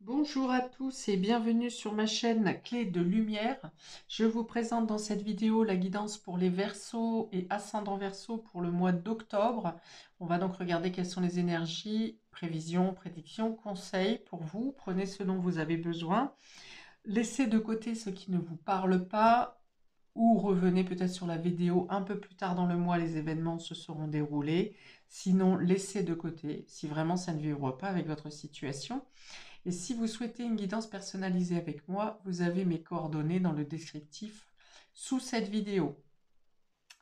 Bonjour à tous et bienvenue sur ma chaîne Clé de Lumière. Je vous présente dans cette vidéo la guidance pour les Verseaux et ascendants Verseaux pour le mois d'octobre. On va donc regarder quelles sont les énergies, prévisions, prédictions, conseils pour vous. Prenez ce dont vous avez besoin. Laissez de côté ce qui ne vous parle pas ou revenez peut-être sur la vidéo un peu plus tard dans le mois, les événements se seront déroulés. Sinon, laissez de côté si vraiment ça ne vibre pas avec votre situation. Et si vous souhaitez une guidance personnalisée avec moi, vous avez mes coordonnées dans le descriptif sous cette vidéo.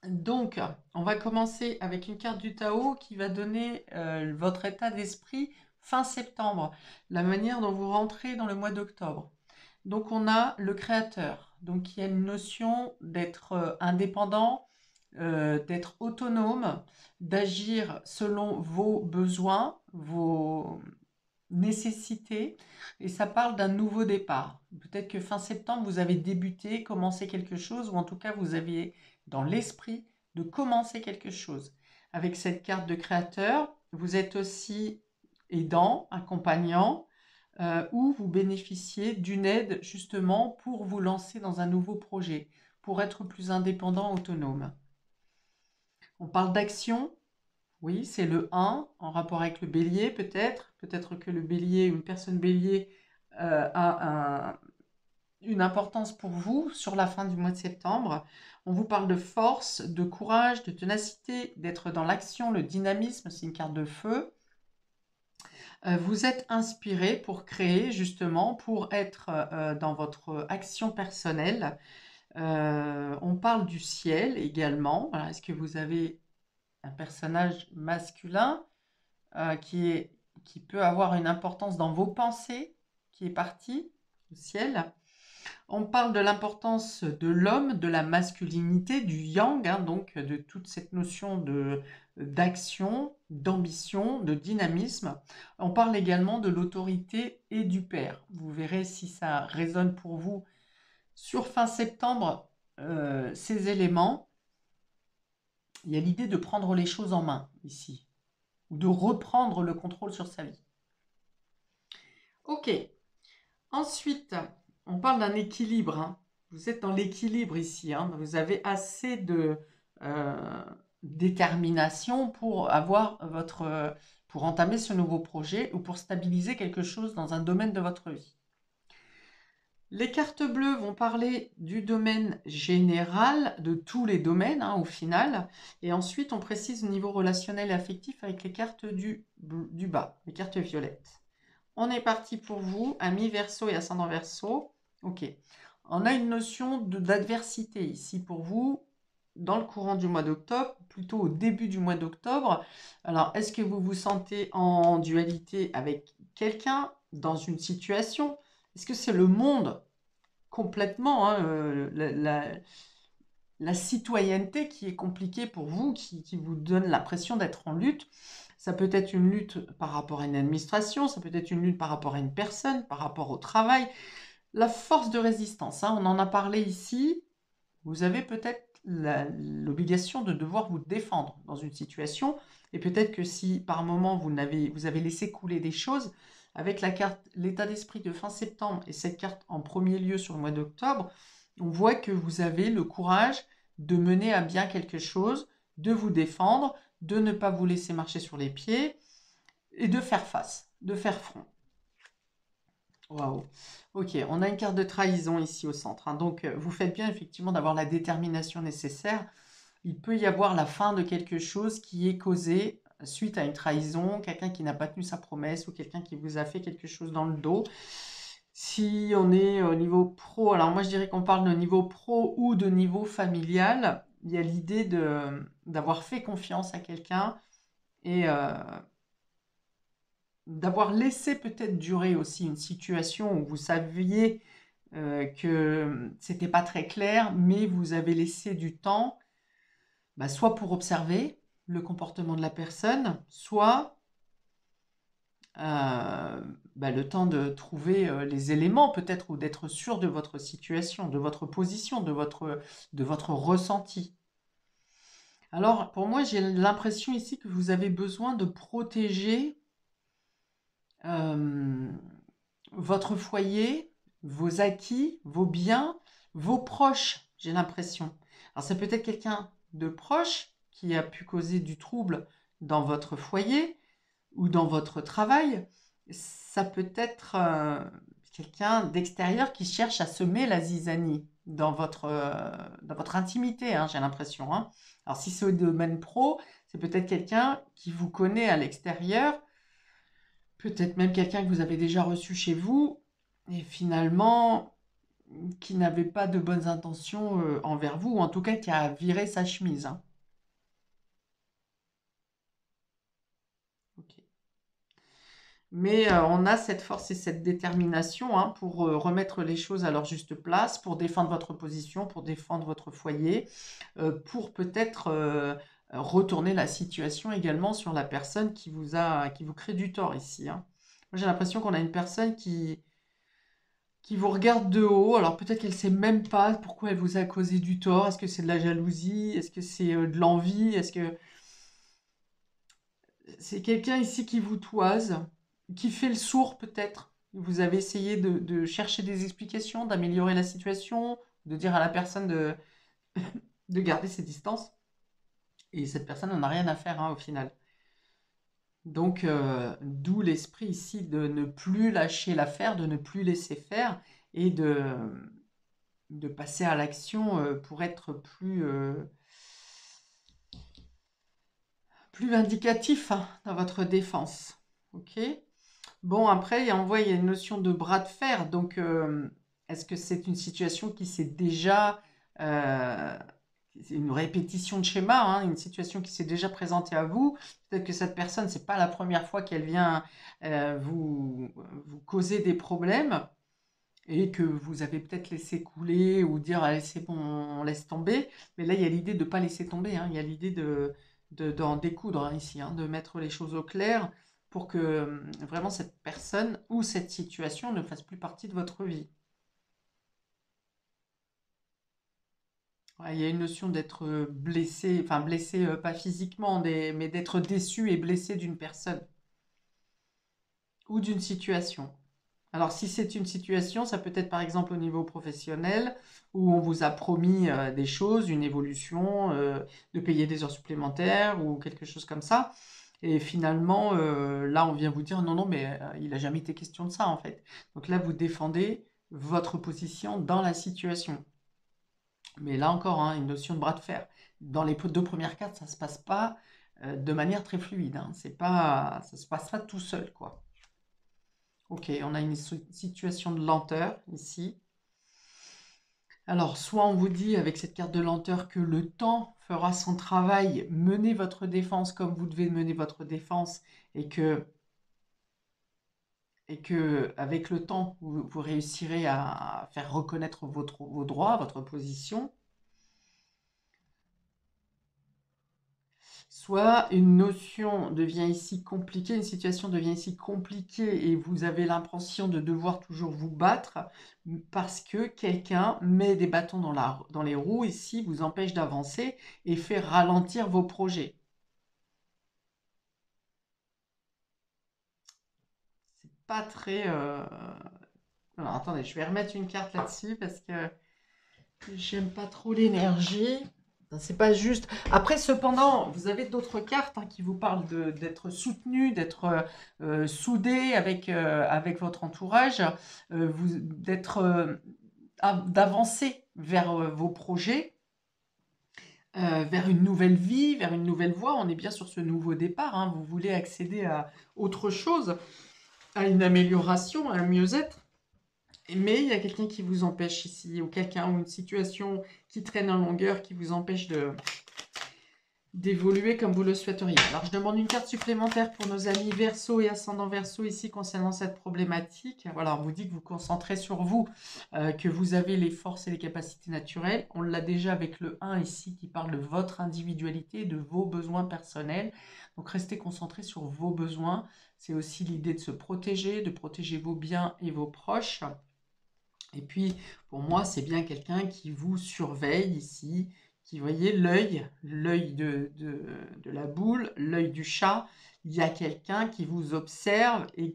Donc, on va commencer avec une carte du Tao qui va donner votre état d'esprit fin septembre, la manière dont vous rentrez dans le mois d'octobre. Donc, on a le créateur. Donc, il y a une notion d'être indépendant, d'être autonome, d'agir selon vos besoins, vos nécessité, et ça parle d'un nouveau départ. Peut-être que fin septembre, vous avez débuté, commencé quelque chose, ou en tout cas, vous aviez dans l'esprit de commencer quelque chose. Avec cette carte de créateur, vous êtes aussi aidant, accompagnant, ou vous bénéficiez d'une aide justement pour vous lancer dans un nouveau projet, pour être plus indépendant, autonome. On parle d'action. Oui, c'est le 1 en rapport avec le bélier peut-être. Peut-être que le bélier, une personne bélier une importance pour vous sur la fin du mois de septembre. On vous parle de force, de courage, de ténacité, d'être dans l'action, le dynamisme, c'est une carte de feu. Vous êtes inspiré pour créer justement, pour être dans votre action personnelle. On parle du ciel également. Voilà, est-ce que vous avez un personnage masculin qui peut avoir une importance dans vos pensées, qui est parti au ciel. On parle de l'importance de l'homme, de la masculinité, du yang, hein, donc de toute cette notion d'action, d'ambition, de dynamisme. On parle également de l'autorité et du père. Vous verrez si ça résonne pour vous sur fin septembre, ces éléments. Il y a l'idée de prendre les choses en main ici, ou de reprendre le contrôle sur sa vie. Ok, ensuite, on parle d'un équilibre, hein. Vous êtes dans l'équilibre ici, hein. Vous avez assez de détermination pour pour entamer ce nouveau projet ou pour stabiliser quelque chose dans un domaine de votre vie. Les cartes bleues vont parler du domaine général, de tous les domaines, hein, au final. Et ensuite, on précise au niveau relationnel et affectif avec les cartes du bas, les cartes violettes. On est parti pour vous, amis Verseau et ascendant Verseau. Ok. On a une notion d'adversité ici pour vous dans le courant du mois d'octobre, plutôt au début du mois d'octobre. Alors, est-ce que vous vous sentez en dualité avec quelqu'un dans une situation? Est-ce que c'est le monde complètement, hein, la citoyenneté qui est compliquée pour vous, qui vous donne l'impression d'être en lutte? Ça peut être une lutte par rapport à une administration, ça peut être une lutte par rapport à une personne, par rapport au travail. La force de résistance, hein, on en a parlé ici. Vous avez peut-être l'obligation de devoir vous défendre dans une situation. Et peut-être que si par moment vous avez laissé couler des choses, avec la carte l'état d'esprit de fin septembre et cette carte en premier lieu sur le mois d'octobre, on voit que vous avez le courage de mener à bien quelque chose, de vous défendre, de ne pas vous laisser marcher sur les pieds et de faire face, de faire front. Waouh. Ok, on a une carte de trahison ici au centre, hein. Donc, vous faites bien effectivement d'avoir la détermination nécessaire. Il peut y avoir la fin de quelque chose qui est causé suite à une trahison, quelqu'un qui n'a pas tenu sa promesse ou quelqu'un qui vous a fait quelque chose dans le dos. Si on est au niveau pro, alors moi je dirais qu'on parle de niveau pro ou de niveau familial, il y a l'idée d'avoir fait confiance à quelqu'un et d'avoir laissé peut-être durer aussi une situation où vous saviez que c'était pas très clair, mais vous avez laissé du temps, soit pour observer le comportement de la personne, soit le temps de trouver les éléments peut-être ou d'être sûr de votre situation, de votre position, de votre ressenti. Alors pour moi j'ai l'impression ici que vous avez besoin de protéger votre foyer, vos acquis, vos biens, vos proches, j'ai l'impression. Alors, c'est peut-être quelqu'un de proche qui a pu causer du trouble dans votre foyer ou dans votre travail. Ça peut être quelqu'un d'extérieur qui cherche à semer la zizanie dans votre intimité, hein, j'ai l'impression, hein. Alors, si c'est au domaine pro, c'est peut-être quelqu'un qui vous connaît à l'extérieur, peut-être même quelqu'un que vous avez déjà reçu chez vous, et finalement, qui n'avait pas de bonnes intentions envers vous, ou en tout cas qui a viré sa chemise, hein. Ok. Mais on a cette force et cette détermination, hein, pour remettre les choses à leur juste place, pour défendre votre position, pour défendre votre foyer, pour peut-être retourner la situation également sur la personne qui vous crée du tort ici, hein. Moi, j'ai l'impression qu'on a une personne qui vous regarde de haut. Alors peut-être qu'elle sait même pas pourquoi elle vous a causé du tort. Est-ce que c'est de la jalousie? Est-ce que c'est de l'envie? Est-ce que c'est quelqu'un ici qui vous toise, qui fait le sourd peut-être? Vous avez essayé de chercher des explications, d'améliorer la situation, de dire à la personne de garder ses distances. Et cette personne n'en a rien à faire, hein, au final. Donc, d'où l'esprit ici de ne plus lâcher l'affaire, de ne plus laisser faire et de passer à l'action pour être plus vindicatif, hein, dans votre défense. Ok? Bon, après, il y a une notion de bras de fer. Donc, est-ce que c'est une situation qui s'est déjà... euh, c'est une répétition de schéma, hein, une situation qui s'est déjà présentée à vous. Peut-être que cette personne, c'est pas la première fois qu'elle vient vous causer des problèmes et que vous avez peut-être laissé couler ou dire allez c'est bon on laisse tomber, mais là il y a l'idée de ne pas laisser tomber, hein. Il y a l'idée d'en découdre, hein, ici, hein, de mettre les choses au clair pour que vraiment cette personne ou cette situation ne fasse plus partie de votre vie. Ouais, il y a une notion d'être blessé, enfin blessé pas physiquement, mais d'être déçu et blessé d'une personne ou d'une situation. Alors, si c'est une situation, ça peut être par exemple au niveau professionnel, où on vous a promis des choses, une évolution, de payer des heures supplémentaires ou quelque chose comme ça. Et finalement, là, on vient vous dire non, non, mais il n'a jamais été question de ça en fait. Donc là, vous défendez votre position dans la situation. Mais là encore, hein, une notion de bras de fer. Dans les deux premières cartes, ça ne se passe pas de manière très fluide, hein. C'est pas, ça se passe pas tout seul, quoi. Ok, on a une situation de lenteur ici. Alors, soit on vous dit avec cette carte de lenteur que le temps fera son travail, menez votre défense comme vous devez mener votre défense et que avec le temps, vous réussirez à faire reconnaître vos droits, votre position. Soit une notion devient ici compliquée, une situation devient ici compliquée et vous avez l'impression de devoir toujours vous battre parce que quelqu'un met des bâtons dans les roues ici, vous empêche d'avancer et fait ralentir vos projets. C'est pas très... Alors attendez, je vais remettre une carte là-dessus parce que j'aime pas trop l'énergie. C'est pas juste. Après, cependant, vous avez d'autres cartes, hein, qui vous parlent d'être soutenu, d'être soudé avec votre entourage, d'avancer vers vos projets, vers une nouvelle vie, vers une nouvelle voie. On est bien sur ce nouveau départ, hein. Vous voulez accéder à autre chose, à une amélioration, à un mieux-être. Mais il y a quelqu'un qui vous empêche ici, ou quelqu'un ou une situation qui traîne en longueur, qui vous empêche d'évoluer comme vous le souhaiteriez. Alors, je demande une carte supplémentaire pour nos amis Verseau et Ascendant Verseau ici concernant cette problématique. Voilà, on vous dit que vous concentrez sur vous, que vous avez les forces et les capacités naturelles. On l'a déjà avec le 1 ici qui parle de votre individualité, de vos besoins personnels. Donc, restez concentrés sur vos besoins. C'est aussi l'idée de se protéger, de protéger vos biens et vos proches. Et puis, pour moi, c'est bien quelqu'un qui vous surveille ici, qui, voyez, l'œil de la boule, l'œil du chat. Il y a quelqu'un qui vous observe et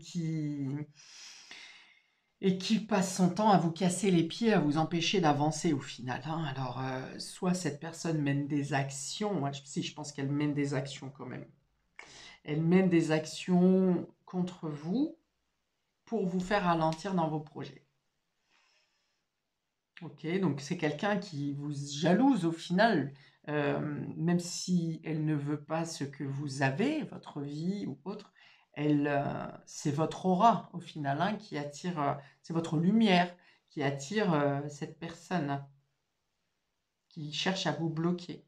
et qui passe son temps à vous casser les pieds, à vous empêcher d'avancer au final, hein. Alors, soit cette personne mène des actions, moi, si je pense qu'elle mène des actions quand même. Elle mène des actions contre vous pour vous faire ralentir dans vos projets. Ok, donc c'est quelqu'un qui vous jalouse au final, même si elle ne veut pas ce que vous avez, votre vie ou autre, c'est votre aura au final, hein, qui attire, c'est votre lumière qui attire cette personne qui cherche à vous bloquer.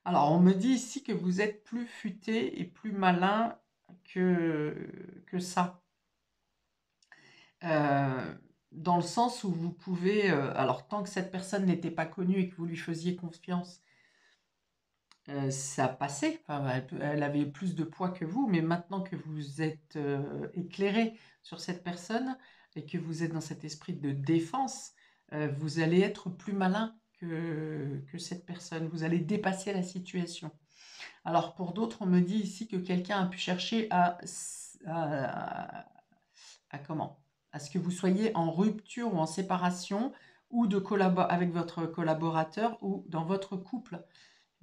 Alors, on me dit ici que vous êtes plus futé et plus malin que ça. Euh, Dans le sens où vous pouvez, alors tant que cette personne n'était pas connue et que vous lui faisiez confiance, ça passait, enfin, elle avait plus de poids que vous, mais maintenant que vous êtes éclairé sur cette personne et que vous êtes dans cet esprit de défense, vous allez être plus malin que cette personne, vous allez dépasser la situation. Alors pour d'autres, on me dit ici que quelqu'un a pu chercher à comment? À ce que vous soyez en rupture ou en séparation ou avec votre collaborateur ou dans votre couple.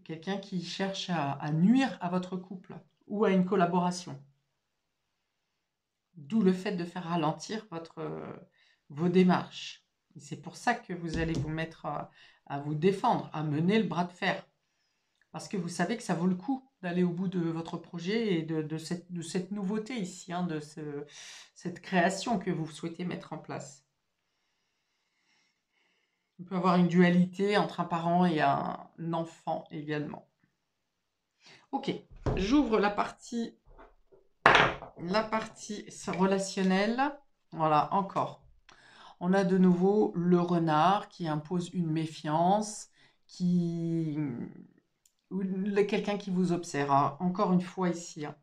Quelqu'un qui cherche à nuire à votre couple ou à une collaboration. D'où le fait de faire ralentir vos démarches. C'est pour ça que vous allez vous mettre à vous défendre, à mener le bras de fer. Parce que vous savez que ça vaut le coup d'aller au bout de votre projet et de cette nouveauté ici, hein, cette création que vous souhaitez mettre en place. On peut avoir une dualité entre un parent et un enfant également. Ok, j'ouvre la partie relationnelle. Voilà, encore. On a de nouveau le renard qui impose une méfiance, quelqu'un qui vous observe, hein. Encore une fois ici, hein.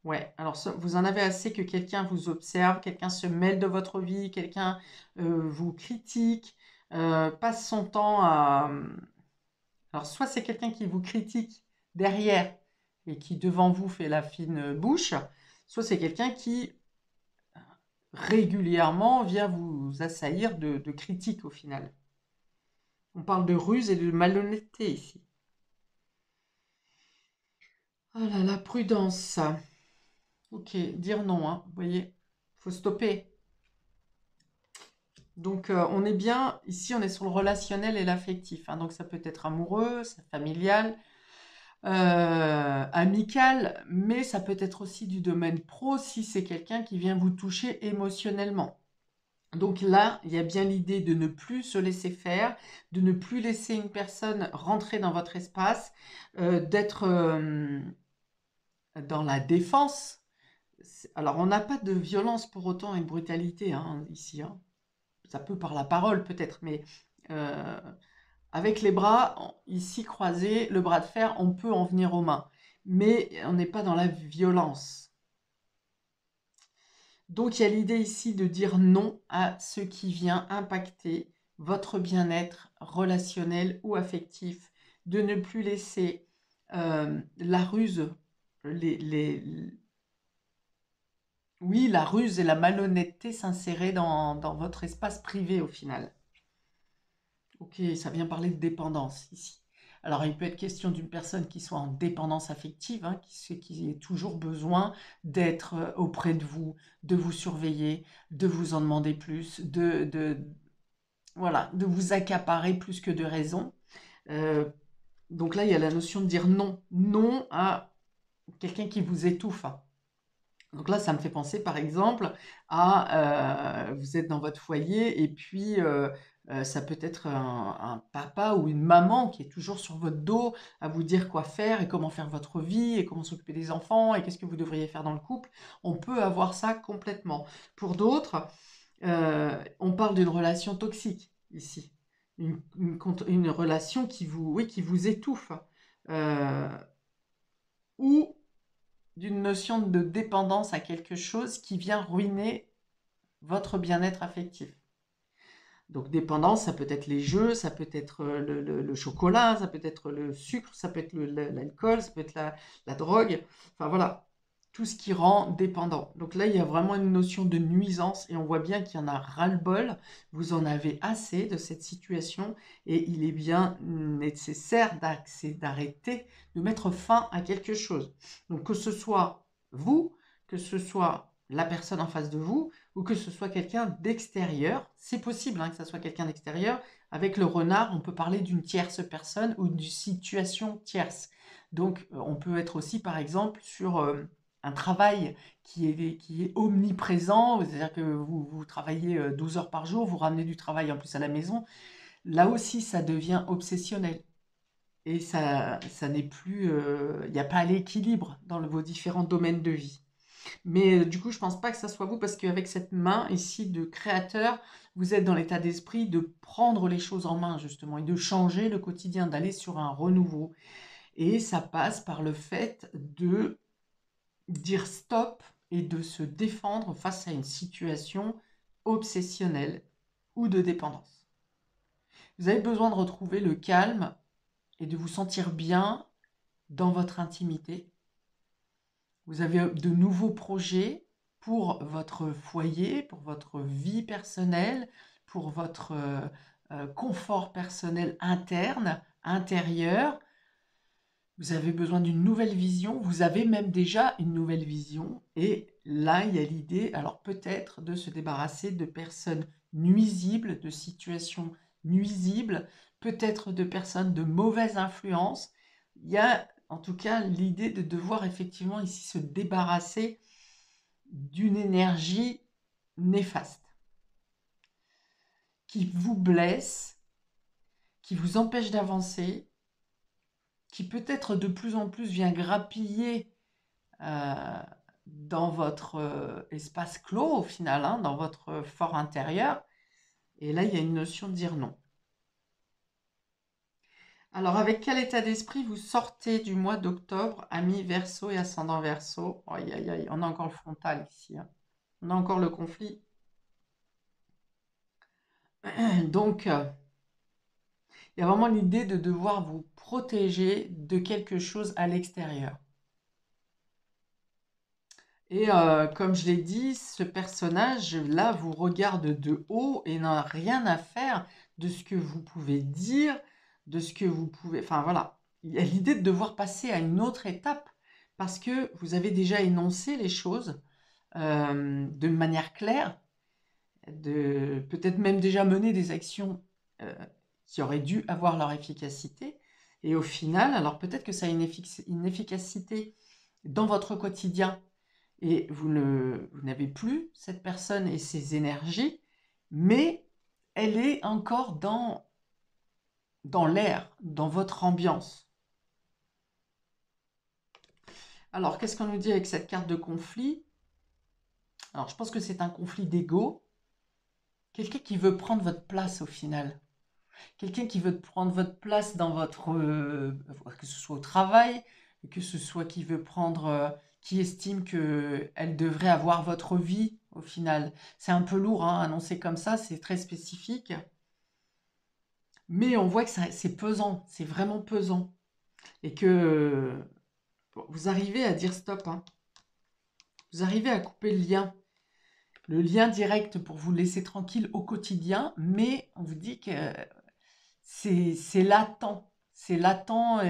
Ouais, alors vous en avez assez que quelqu'un vous observe, quelqu'un se mêle de votre vie, quelqu'un vous critique, passe son temps à... Alors soit c'est quelqu'un qui vous critique derrière et qui devant vous fait la fine bouche, soit c'est quelqu'un qui régulièrement vient vous assaillir de critiques au final. On parle de ruse et de malhonnêteté ici. Oh là là, prudence. Ok, dire non, hein, vous voyez, faut stopper. Donc on est bien, ici on est sur le relationnel et l'affectif, hein, donc ça peut être amoureux, familial, amical, mais ça peut être aussi du domaine pro si c'est quelqu'un qui vient vous toucher émotionnellement. Donc là, il y a bien l'idée de ne plus se laisser faire, de ne plus laisser une personne rentrer dans votre espace, d'être dans la défense. Alors, on n'a pas de violence pour autant et de brutalité, hein, ici, hein. Ça peut par la parole peut-être, mais euh, avec les bras ici croisés, le bras de fer, on peut en venir aux mains. Mais on n'est pas dans la violence. Donc il y a l'idée ici de dire non à ce qui vient impacter votre bien-être relationnel ou affectif, de ne plus laisser la ruse, oui, la ruse et la malhonnêteté s'insérer dans votre espace privé au final. Ok, ça vient parler de dépendance ici. Alors, il peut être question d'une personne qui soit en dépendance affective, hein, qui ait toujours besoin d'être auprès de vous surveiller, de vous en demander plus, voilà, de vous accaparer plus que de raison. Euh, donc là, il y a la notion de dire non. Non à quelqu'un qui vous étouffe, hein. Donc là, ça me fait penser, par exemple, à vous êtes dans votre foyer et puis ça peut être un papa ou une maman qui est toujours sur votre dos à vous dire quoi faire et comment faire votre vie et comment s'occuper des enfants et qu'est-ce que vous devriez faire dans le couple. On peut avoir ça complètement. Pour d'autres, on parle d'une relation toxique ici. Une relation qui vous, oui, qui vous étouffe. Euh, ou d'une notion de dépendance à quelque chose qui vient ruiner votre bien-être affectif. Donc dépendance, ça peut être les jeux, ça peut être le chocolat, ça peut être le sucre, ça peut être l'alcool, ça peut être la drogue. Enfin voilà, tout ce qui rend dépendant. Donc là, il y a vraiment une notion de nuisance et on voit bien qu'il y en a ras-le-bol. Vous en avez assez de cette situation et il est bien nécessaire d'arrêter, de mettre fin à quelque chose. Donc que ce soit vous, que ce soit la personne en face de vous ou que ce soit quelqu'un d'extérieur, c'est possible hein, que ce soit quelqu'un d'extérieur. Avec le renard, on peut parler d'une tierce personne ou d'une situation tierce. Donc on peut être aussi par exemple sur un travail qui est omniprésent, c'est-à-dire que vous travaillez 12 heures par jour, vous ramenez du travail en plus à la maison, là aussi ça devient obsessionnel. Et ça n'est plus, il n'y a pas l'équilibre dans vos différents domaines de vie. Mais du coup, je pense pas que ça soit vous, parce qu'avec cette main ici de créateur, vous êtes dans l'état d'esprit de prendre les choses en main, justement, et de changer le quotidien, d'aller sur un renouveau. Et ça passe par le fait de dire stop et de se défendre face à une situation obsessionnelle ou de dépendance. Vous avez besoin de retrouver le calme et de vous sentir bien dans votre intimité. Vous avez de nouveaux projets pour votre foyer, pour votre vie personnelle, pour votre confort personnel interne, intérieur. Vous avez besoin d'une nouvelle vision, vous avez même déjà une nouvelle vision. Et là, il y a l'idée, alors peut-être de se débarrasser de personnes nuisibles, de situations nuisibles, peut-être de personnes de mauvaise influence. Il y a en tout cas l'idée de devoir effectivement ici se débarrasser d'une énergie néfaste qui vous blesse, qui vous empêche d'avancer, qui peut-être de plus en plus vient grappiller dans votre espace clos au final, hein, dans votre fort intérieur. Et là, il y a une notion de dire non. Alors, avec quel état d'esprit vous sortez du mois d'octobre, amis Verseau et ascendant Verseau? Aïe, aïe, aïe, on a encore le frontal ici, hein. On a encore le conflit. Donc, il y a vraiment l'idée de devoir vous protéger de quelque chose à l'extérieur. Et comme je l'ai dit, ce personnage-là vous regarde de haut et n'a rien à faire de ce que vous pouvez dire, de ce que vous pouvez... Enfin voilà, il y a l'idée de devoir passer à une autre étape parce que vous avez déjà énoncé les choses de manière claire, peut-être même déjà mené des actions euh, qui auraient dû avoir leur efficacité. Et au final, alors peut-être que ça a une efficacité dans votre quotidien et vous n'avez plus cette personne et ses énergies, mais elle est encore dans l'air, dans votre ambiance. Alors, qu'est-ce qu'on nous dit avec cette carte de conflit? Alors, je pense que c'est un conflit d'ego. Quelqu'un qui veut prendre votre place au final. Quelqu'un qui veut prendre votre place dans votre... que ce soit au travail, que ce soit qui veut prendre... qui estime qu'elle devrait avoir votre vie au final. C'est un peu lourd, hein, annoncé comme ça, c'est très spécifique. Mais on voit que c'est pesant, c'est vraiment pesant. Et que vous arrivez à dire stop, hein. Vous arrivez à couper le lien direct pour vous laisser tranquille au quotidien, mais on vous dit que c'est latent. C'est latent.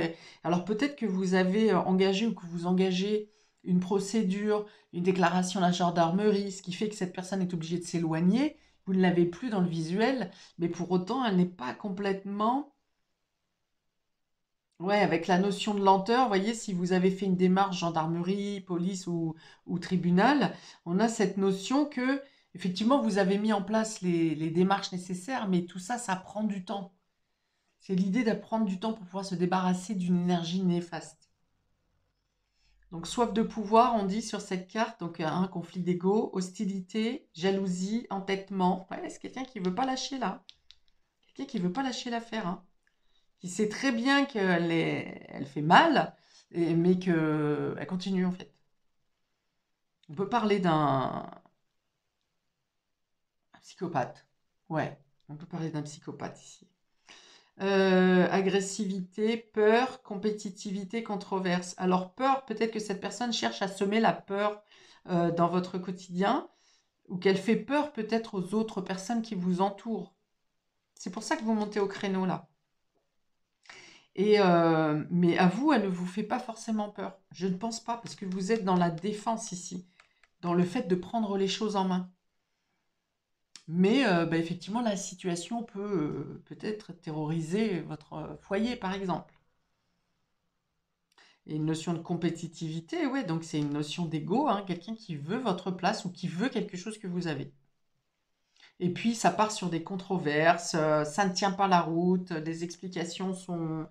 Alors peut-être que vous avez engagé ou que vous engagez une procédure, une déclaration à la gendarmerie, ce qui fait que cette personne est obligée de s'éloigner. Vous ne l'avez plus dans le visuel, mais pour autant, elle n'est pas complètement... Ouais, avec la notion de lenteur, vous voyez, si vous avez fait une démarche gendarmerie, police ou tribunal, on a cette notion que, effectivement, vous avez mis en place les démarches nécessaires, mais tout ça, ça prend du temps. C'est l'idée de prendre du temps pour pouvoir se débarrasser d'une énergie néfaste. Donc, soif de pouvoir, on dit sur cette carte, donc un conflit d'ego, hostilité, jalousie, entêtement. Ouais, c'est quelqu'un qui veut pas lâcher là. Quelqu'un qui veut pas lâcher l'affaire, hein. Qui sait très bien elle fait mal, mais qu'elle continue en fait. On peut parler d'un psychopathe. Ouais, on peut parler d'un psychopathe ici. Agressivité, peur, compétitivité, controverse. Alors peur, peut-être que cette personne cherche à semer la peur dans votre quotidien ou qu'elle fait peur peut-être aux autres personnes qui vous entourent. C'est pour ça que vous montez au créneau là. Mais à vous, elle ne vous fait pas forcément peur. Je ne pense pas, parce que vous êtes dans la défense ici, dans le fait de prendre les choses en main. Mais bah, effectivement, la situation peut peut-être terroriser votre foyer, par exemple. Et une notion de compétitivité, ouais, donc c'est une notion d'ego, hein, quelqu'un qui veut votre place ou qui veut quelque chose que vous avez. Et puis, ça part sur des controverses, ça ne tient pas la route, les explications sont...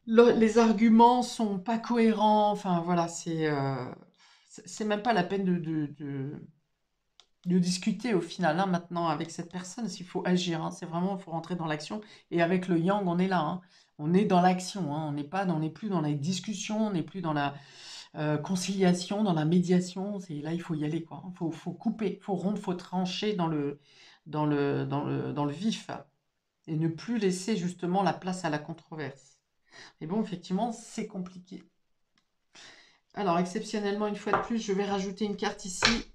les arguments sont pas cohérents, enfin voilà, c'est même pas la peine de discuter au final, hein, maintenant, avec cette personne, s'il faut agir, hein, c'est vraiment, il faut rentrer dans l'action. Et avec le yang, on est là, hein. On est dans l'action, hein, on n'est plus dans les discussions, on n'est plus dans la conciliation, dans la médiation. C'est là, il faut y aller, quoi. Faut couper, faut rompre, faut trancher dans le vif et ne plus laisser justement la place à la controverse. Mais bon, effectivement, c'est compliqué. Alors, exceptionnellement, une fois de plus, je vais rajouter une carte ici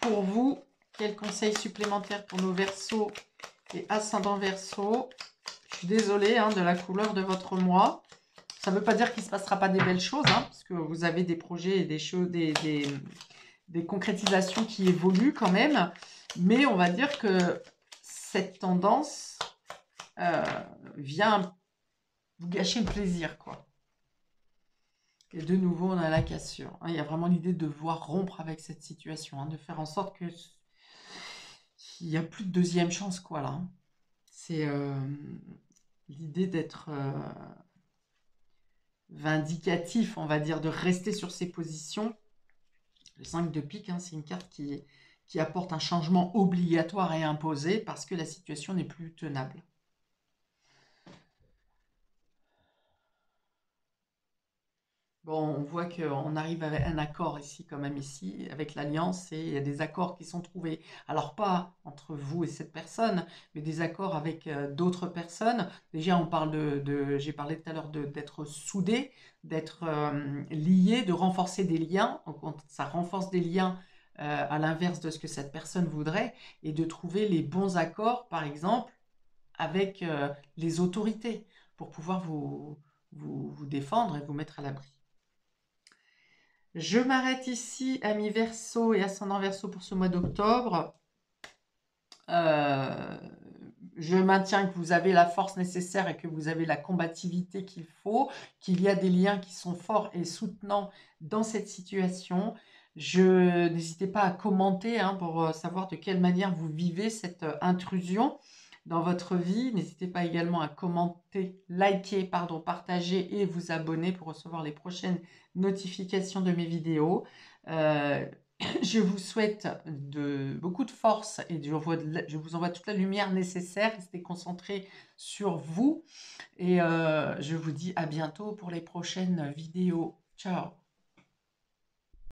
pour vous. Quel conseil supplémentaire pour nos Verseaux et ascendants Verseaux? Je suis désolée, hein, de la couleur de votre mois. Ça ne veut pas dire qu'il ne se passera pas des belles choses, hein, parce que vous avez des projets et des choses, des concrétisations qui évoluent quand même. Mais on va dire que cette tendance vient vous gâcher le plaisir, quoi. Et de nouveau, on a la cassure, hein. Il y a vraiment l'idée de devoir rompre avec cette situation, hein, de faire en sorte qu'il n'y a plus de deuxième chance, quoi, là, hein. C'est l'idée d'être vindicatif, on va dire, de rester sur ses positions. Le 5 de pique, hein, c'est une carte qui apporte un changement obligatoire et imposé parce que la situation n'est plus tenable. Bon, on voit qu'on arrive à un accord ici, quand même ici, avec l'Alliance, et il y a des accords qui sont trouvés. Alors pas entre vous et cette personne, mais des accords avec d'autres personnes. Déjà, on parle j'ai parlé tout à l'heure d'être soudé, d'être lié, de renforcer des liens. Donc, ça renforce des liens à l'inverse de ce que cette personne voudrait, et de trouver les bons accords, par exemple, avec les autorités, pour pouvoir vous défendre et vous mettre à l'abri. Je m'arrête ici, amis Verseau et ascendant Verseau, pour ce mois d'octobre. Je maintiens que vous avez la force nécessaire et que vous avez la combativité qu'il faut, qu'il y a des liens qui sont forts et soutenants dans cette situation. N'hésitez pas à commenter, hein, pour savoir de quelle manière vous vivez cette intrusion dans votre vie. N'hésitez pas également à commenter, liker, partager et vous abonner pour recevoir les prochaines notifications de mes vidéos. Je vous souhaite beaucoup de force et je vous envoie toute la lumière nécessaire. Restez concentrés sur vous et je vous dis à bientôt pour les prochaines vidéos. Ciao!